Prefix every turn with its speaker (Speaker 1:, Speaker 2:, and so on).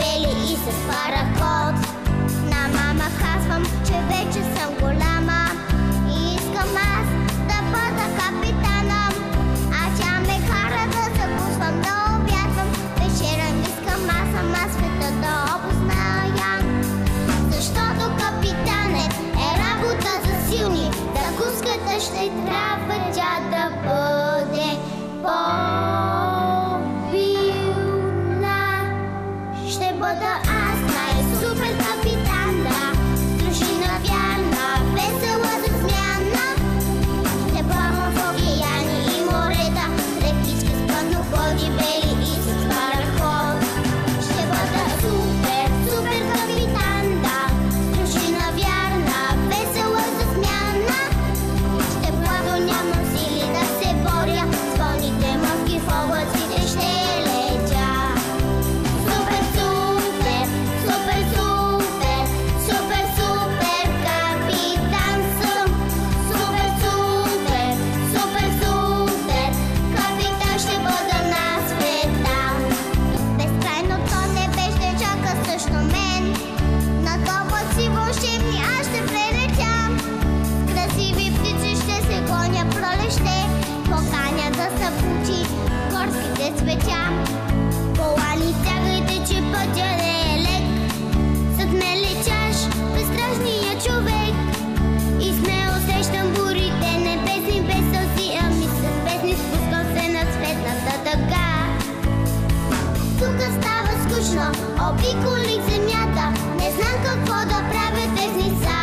Speaker 1: бели и с параход. На мама казвам, че вече съм голяма и искам аз да бъда капитана. А тя ме кара да закусвам, да обядвам. Вечерям искам аз сама света да опозная. Защото капитанът е работа за силни. Закуската ще трябва тя да бъде по-вилна. Ще бъда аз най-супер капитан, да. Дружина вярна, весела за смяна. Ще плавам в океани и морета, рекички с пътноходи бели и с параход. Ще бъда супер, супер капитан, да. Дружина вярна, весела за смяна. Ще плавам, нямам сили да се боря, с вълните морски в облаците ще летя. Супер, супер, супер, супер, супер, супер капитан съм. Супер, супер, супер, супер капитан ще бъда на света. Безкрайното небе ще чака също мен. Над облаци вълшебни аз ще прелетя. С красиви птици ще се гоня пролеще. Поканя да събуди горските цветя. Колани тягайте, че пътя не е лек. Зад мен летяш, безстрашния човек. И смело усещам бурите небесни, без сълзи, ами с песни спускам се на цветната дъга. Тука става скучно, обиколих земята. Не знам какво да правя без ница.